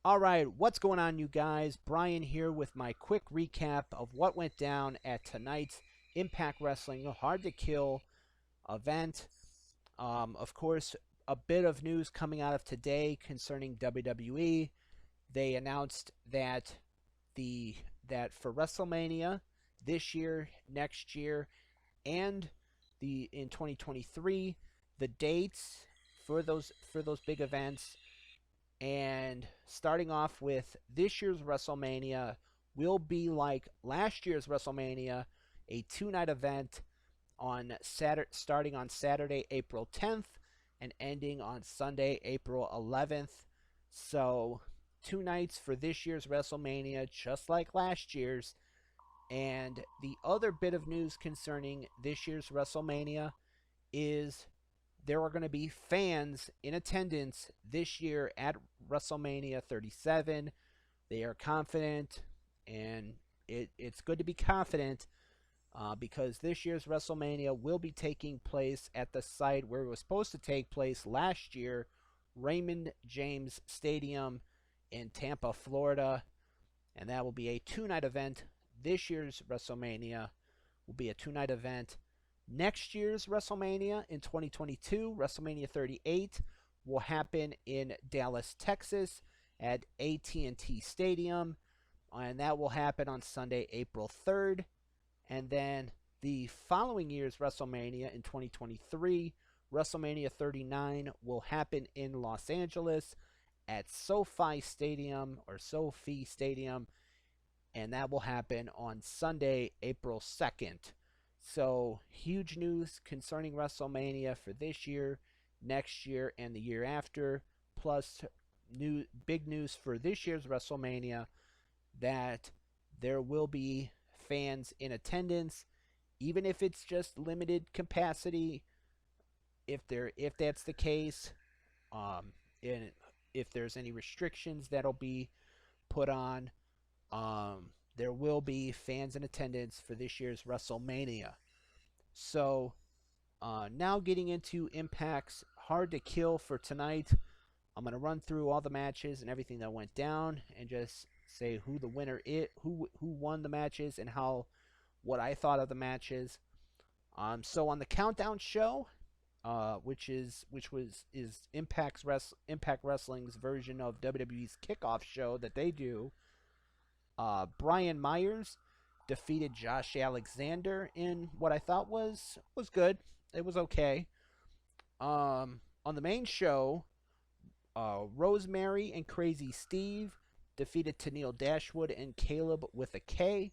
All right, what's going on, you guys? Brian here with my quick recap of what went down at tonight's Impact Wrestling Hard to Kill event. Of course, a bit of news coming out of today concerning WWE. They announced the that for WrestleMania this year, next year, and the in 2023, the dates for those big events. And starting off with this year's WrestleMania will be like last year's WrestleMania, a two-night event on Saturday, starting on Saturday, April 10th, and ending on Sunday, April 11th. So, two nights for this year's WrestleMania, just like last year's. And the other bit of news concerning this year's WrestleMania is there are going to be fans in attendance this year at WrestleMania 37. They are confident, and it's good to be confident because this year's WrestleMania will be taking place at the site where it was supposed to take place last year, Raymond James Stadium in Tampa, Florida. And that will be a two-night event. This year's WrestleMania will be a two-night event. Next year's WrestleMania in 2022, WrestleMania 38, will happen in Dallas, Texas at AT&T Stadium, and that will happen on Sunday, April 3rd. And then the following year's WrestleMania in 2023, WrestleMania 39, will happen in Los Angeles at SoFi Stadium, and that will happen on Sunday, April 2nd. So, huge news concerning WrestleMania for this year, next year, and the year after. Plus, big news for this year's WrestleMania that there will be fans in attendance, even if it's just limited capacity. If that's the case, and if there's any restrictions that'll be put on, there will be fans in attendance for this year's WrestleMania. So, now getting into Impact's Hard to Kill for tonight. I'm going to run through all the matches and everything that went down and just say who the winner is, who won the matches, and what I thought of the matches. So on the Countdown show, which is Impact Wrestling's version of WWE's kickoff show that they do, Brian Myers defeated Josh Alexander in what I thought was good. It was okay. On the main show, Rosemary and Crazy Steve defeated Tennille Dashwood and Caleb with a K.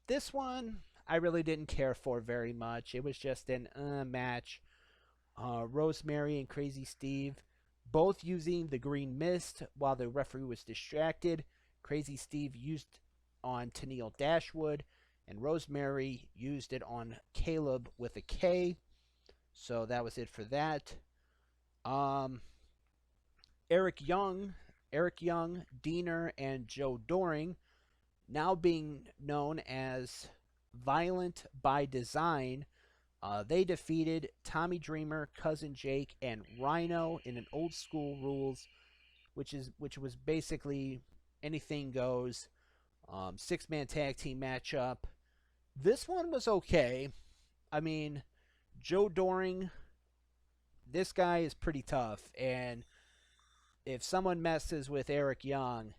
This one I really didn't care for very much. It was just an match. Rosemary and Crazy Steve both using the green mist while the referee was distracted. Crazy Steve used on Tennille Dashwood, and Rosemary used it on Caleb with a K. So that was it for that. Um, Eric Young, Diener, and Joe Doring, now being known as Violent by Design, they defeated Tommy Dreamer, Cousin Jake, and Rhino in an old school rules, which was basically anything goes, 6-man tag team matchup. This one was okay. I mean, Joe Doring, this guy is pretty tough, and if someone messes with Eric Young,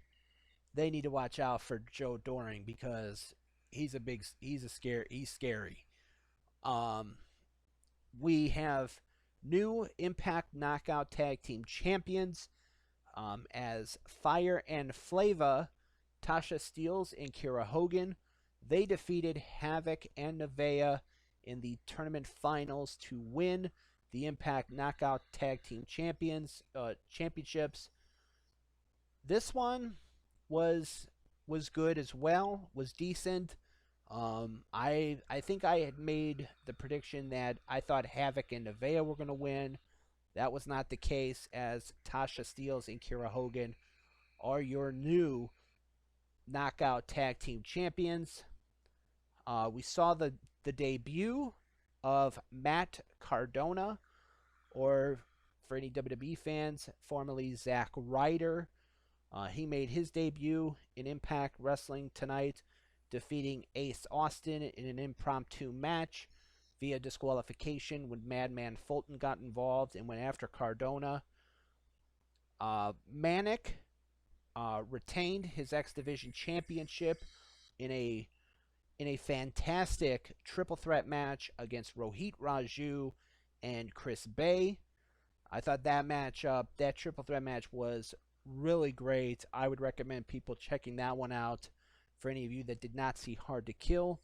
they need to watch out for Joe Doring because he's scary. Um, we have new Impact Knockout Tag Team Champions as Fire and Flava, Tasha Steeles and Kira Hogan. They defeated Havoc and Nevaeh in the tournament finals to win the Impact Knockout Tag Team Championships. This one was good as well. Was decent. I think I had made the prediction that I thought Havoc and Nevaeh were going to win. That was not the case, as Tasha Steeles and Kira Hogan are your new Knockout Tag Team Champions. We saw the debut of Matt Cardona, or for any WWE fans, formerly Zack Ryder, He made his debut in Impact Wrestling tonight, defeating Ace Austin in an impromptu match via disqualification when Madman Fulton got involved and went after Cardona. Manic retained his X Division Championship in a fantastic triple threat match against Rohit Raju and Chris Bay. I thought that triple threat match was really great. I would recommend people checking that one out for any of you that did not see Hard to Kill.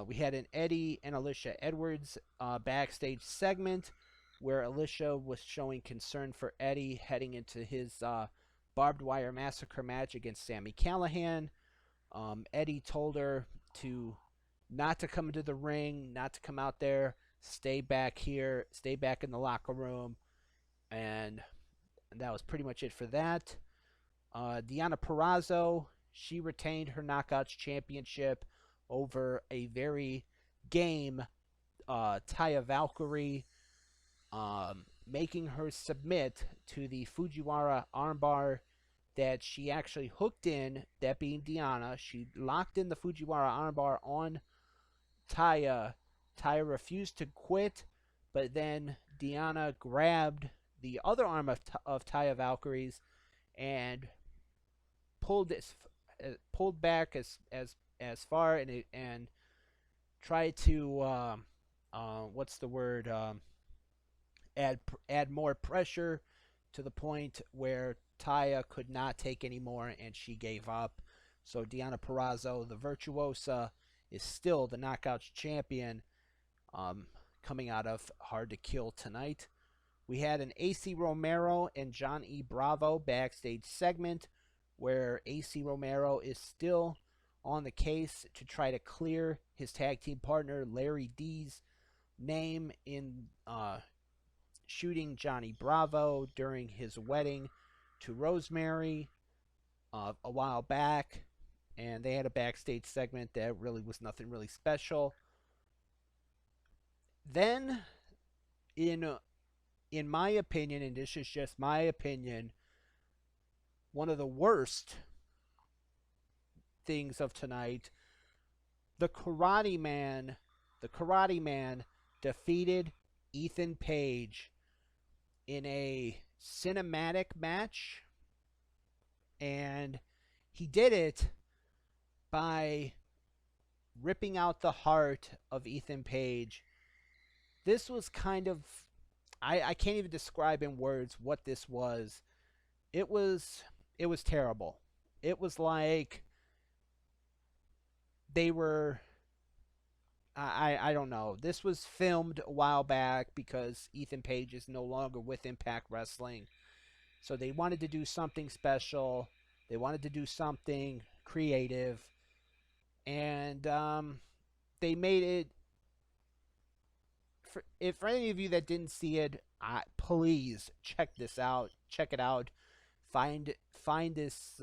We had an Eddie and Alicia Edwards backstage segment where Alicia was showing concern for Eddie heading into his barbed wire massacre match against Sami Callihan. Eddie told her not to come into the ring, not to come out there, stay back here, stay back in the locker room, and that was pretty much it for that. Deonna Purrazzo, she retained her Knockouts Championship over a very game Taya Valkyrie, making her submit to the Fujiwara armbar that she actually hooked in, that being Deonna. She locked in the Fujiwara armbar on Taya. Taya refused to quit, but then Deonna grabbed the other arm of Taya Valkyrie's and pulled back as far and tried to add more pressure to the point where Taya could not take anymore and she gave up. So Deonna Purrazzo, the Virtuosa, is still the Knockouts champion coming out of Hard to Kill tonight. We had an AC Romero and John E. Bravo backstage segment where AC Romero is still on the case to try to clear his tag team partner Larry D's name in shooting Johnny Bravo during his wedding to Rosemary a while back, and they had a backstage segment that really was nothing really special. Then, in my opinion, and this is just my opinion, one of the worst things of tonight, the Karate Man defeated Ethan Page in a cinematic match, and he did it by ripping out the heart of Ethan Page. This was kind of, I can't even describe in words what this was. It was terrible. It was like they were, I don't know. This was filmed a while back because Ethan Page is no longer with Impact Wrestling. So they wanted to do something special. They wanted to do something creative. And they made it. For any of you that didn't see it, please check this out. Check it out. Find this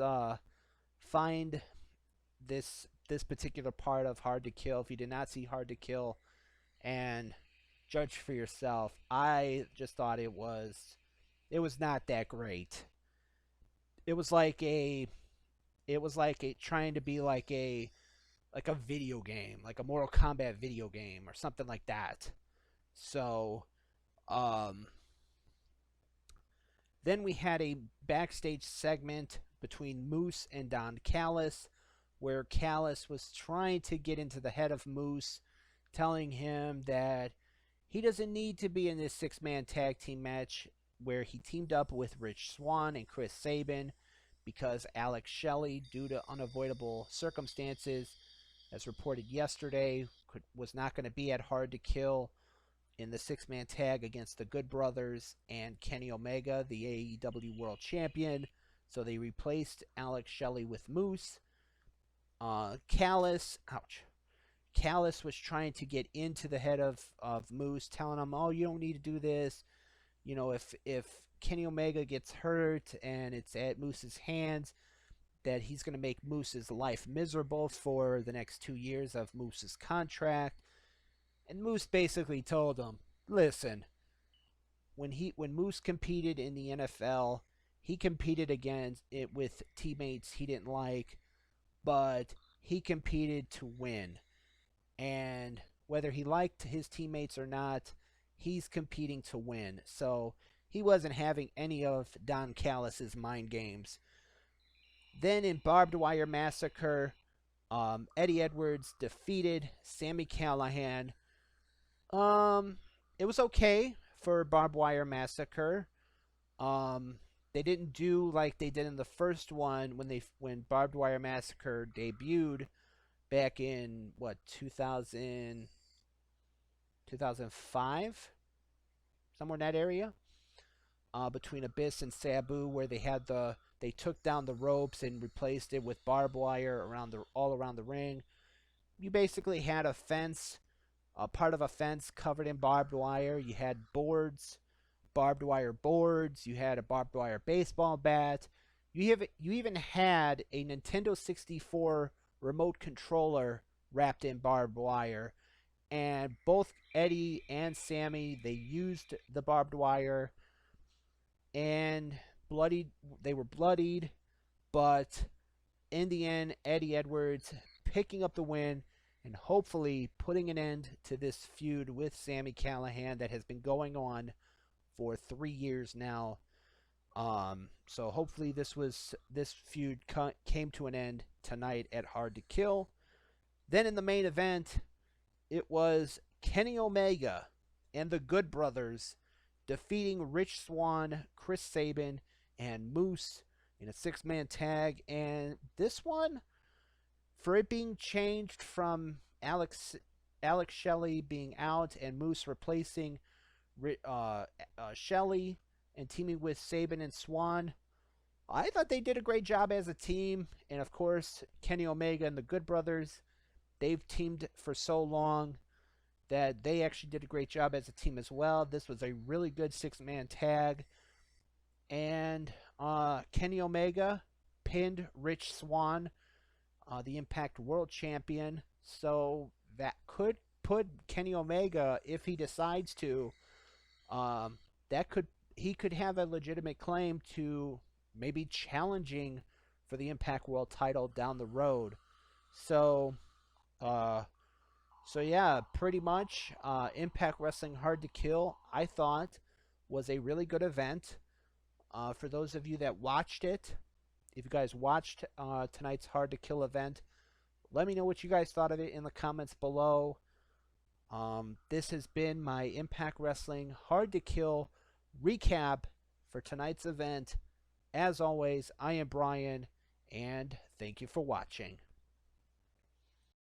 particular part of Hard to Kill if you did not see Hard to Kill, and judge for yourself. I just thought it was not that great. It was like trying to be like a video game, like a Mortal Kombat video game or something like that. So, then we had a backstage segment between Moose and Don Callis, where Callis was trying to get into the head of Moose, telling him that he doesn't need to be in this six-man tag team match where he teamed up with Rich Swann and Chris Sabin because Alex Shelley, due to unavoidable circumstances, as reported yesterday, was not going to be at Hard to Kill in the six-man tag against the Good Brothers and Kenny Omega, the AEW World Champion. So they replaced Alex Shelley with Moose. Callis was trying to get into the head of Moose, telling him, "Oh, you don't need to do this. You know, if Kenny Omega gets hurt and it's at Moose's hands, that he's going to make Moose's life miserable for the next 2 years of Moose's contract." And Moose basically told him, "Listen, when Moose competed in the NFL, He competed against it with teammates he didn't like, but he competed to win. And whether he liked his teammates or not, he's competing to win. So he wasn't having any of Don Callis's mind games. Then in Barbed Wire Massacre, Eddie Edwards defeated Sami Callihan. It was okay for Barbed Wire Massacre. They didn't do like they did in the first one when Barbed Wire Massacre debuted back in what 2005, somewhere in that area, between Abyss and Sabu, where they took down the ropes and replaced it with barbed wire all around the ring. You basically had a fence, a part of a fence covered in barbed wire. You had boards, barbed wire boards. You had a barbed wire baseball bat. You even had a Nintendo 64 remote controller wrapped in barbed wire. And both Eddie and Sami, they used the barbed wire and they were bloodied, but in the end, Eddie Edwards picking up the win and hopefully putting an end to this feud with Sami Callihan that has been going on for 3 years now. So hopefully this feud came to an end tonight at Hard to Kill. Then in the main event, it was Kenny Omega and the Good Brothers defeating Rich Swann, Chris Sabin, and Moose in a 6-man tag. And this one, for it being changed from Alex Shelley being out and Moose replacing Shelley and teaming with Sabin and Swann, I thought they did a great job as a team. And of course, Kenny Omega and the Good Brothers, they've teamed for so long that they actually did a great job as a team as well. This was a really good 6-man tag. And Kenny Omega pinned Rich Swann, the Impact World Champion. So that could put Kenny Omega, if he decides to, he could have a legitimate claim to maybe challenging for the Impact World title down the road. So yeah, pretty much Impact Wrestling Hard to Kill, I thought, was a really good event. For those of you that watched it, if you guys watched tonight's Hard to Kill event, let me know what you guys thought of it in the comments below. This has been my Impact Wrestling Hard to Kill recap for tonight's event. As always, I am Brian, and thank you for watching.